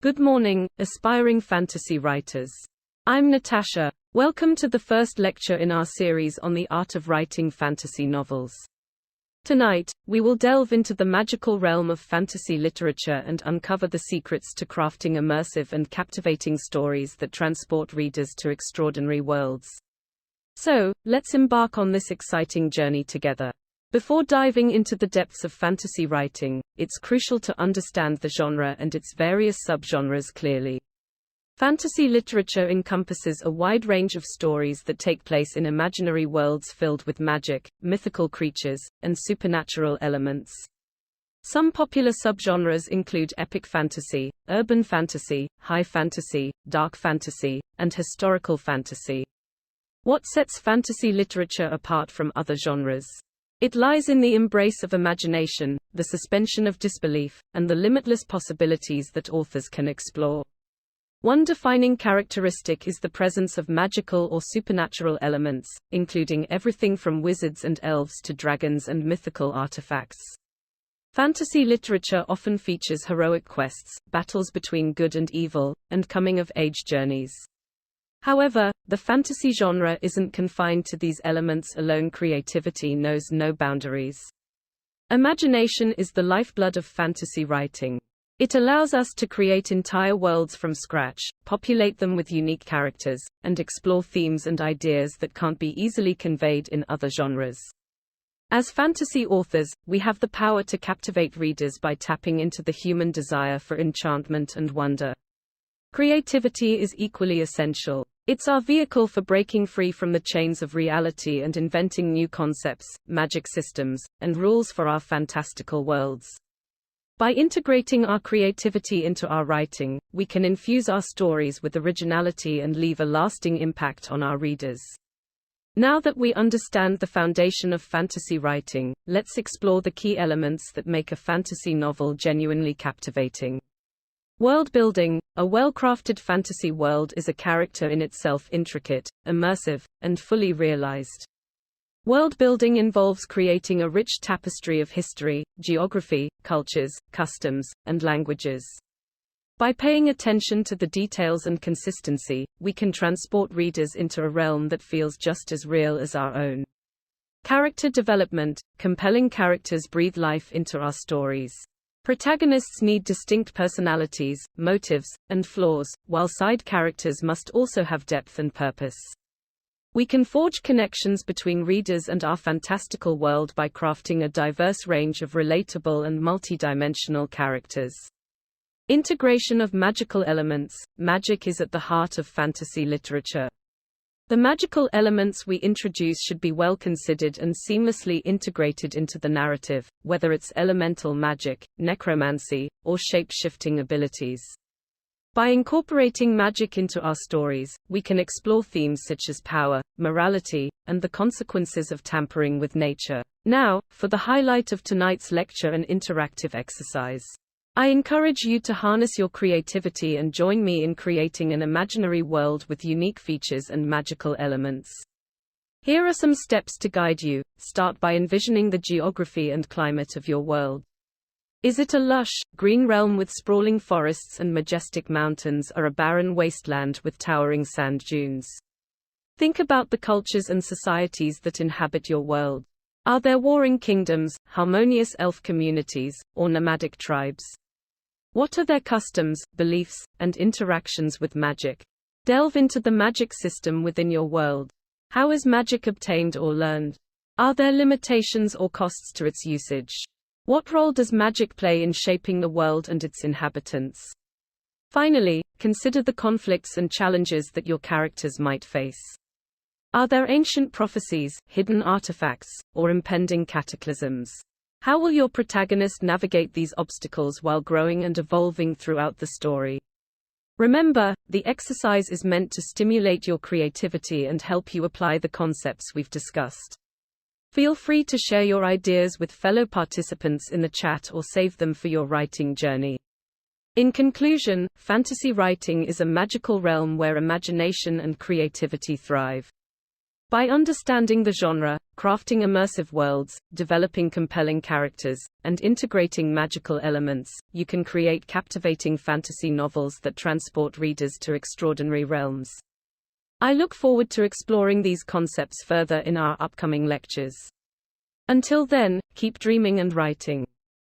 Good morning, aspiring fantasy writers. I'm Natasha. Welcome to the first lecture in our series on the art of writing fantasy novels. Tonight, we will delve into the magical realm of fantasy literature and uncover the secrets to crafting immersive and captivating stories that transport readers to extraordinary worlds. So, let's embark on this exciting journey together. Before diving into the depths of fantasy writing, it's crucial to understand the genre and its various subgenres clearly. Fantasy literature encompasses a wide range of stories that take place in imaginary worlds filled with magic, mythical creatures, and supernatural elements. Some popular subgenres include epic fantasy, urban fantasy, high fantasy, dark fantasy, and historical fantasy. What sets fantasy literature apart from other genres? It lies in the embrace of imagination, the suspension of disbelief, and the limitless possibilities that authors can explore. One defining characteristic is the presence of magical or supernatural elements, including everything from wizards and elves to dragons and mythical artifacts. Fantasy literature often features heroic quests, battles between good and evil, and coming-of-age journeys. However, the fantasy genre isn't confined to these elements alone. Creativity knows no boundaries. Imagination is the lifeblood of fantasy writing. It allows us to create entire worlds from scratch, populate them with unique characters, and explore themes and ideas that can't be easily conveyed in other genres. As fantasy authors, we have the power to captivate readers by tapping into the human desire for enchantment and wonder. Creativity is equally essential. It's our vehicle for breaking free from the chains of reality and inventing new concepts, magic systems, and rules for our fantastical worlds. By integrating our creativity into our writing, we can infuse our stories with originality and leave a lasting impact on our readers. Now that we understand the foundation of fantasy writing, let's explore the key elements that make a fantasy novel genuinely captivating. World building. A well-crafted fantasy world is a character in itself intricate, immersive, and fully realized. World building involves creating a rich tapestry of history, geography, cultures, customs, and languages. By paying attention to the details and consistency, we can transport readers into a realm that feels just as real as our own. Character development. Compelling characters breathe life into our stories. Protagonists need distinct personalities, motives, and flaws, while side characters must also have depth and purpose. We can forge connections between readers and our fantastical world by crafting a diverse range of relatable and multidimensional characters. Integration of magical elements. Magic is at the heart of fantasy literature. The magical elements we introduce should be well considered and seamlessly integrated into the narrative, whether it's elemental magic, necromancy, or shape-shifting abilities. By incorporating magic into our stories, we can explore themes such as power, morality, and the consequences of tampering with nature. Now, for the highlight of tonight's lecture, an interactive exercise. I encourage you to harness your creativity and join me in creating an imaginary world with unique features and magical elements. Here are some steps to guide you. Start by envisioning the geography and climate of your world. Is it a lush, green realm with sprawling forests and majestic mountains, or a barren wasteland with towering sand dunes? Think about the cultures and societies that inhabit your world. Are there warring kingdoms, harmonious elf communities, or nomadic tribes? What are their customs, beliefs, and interactions with magic? Delve into the magic system within your world. How is magic obtained or learned? Are there limitations or costs to its usage? What role does magic play in shaping the world and its inhabitants? Finally, consider the conflicts and challenges that your characters might face. Are there ancient prophecies, hidden artifacts, or impending cataclysms? How will your protagonist navigate these obstacles while growing and evolving throughout the story? Remember, the exercise is meant to stimulate your creativity and help you apply the concepts we've discussed. Feel free to share your ideas with fellow participants in the chat or save them for your writing journey. In conclusion, fantasy writing is a magical realm where imagination and creativity thrive. By understanding the genre, Crafting immersive worlds, developing compelling characters, and integrating magical elements, you can create captivating fantasy novels that transport readers to extraordinary realms. I look forward to exploring these concepts further in our upcoming lectures. Until then, keep dreaming and writing.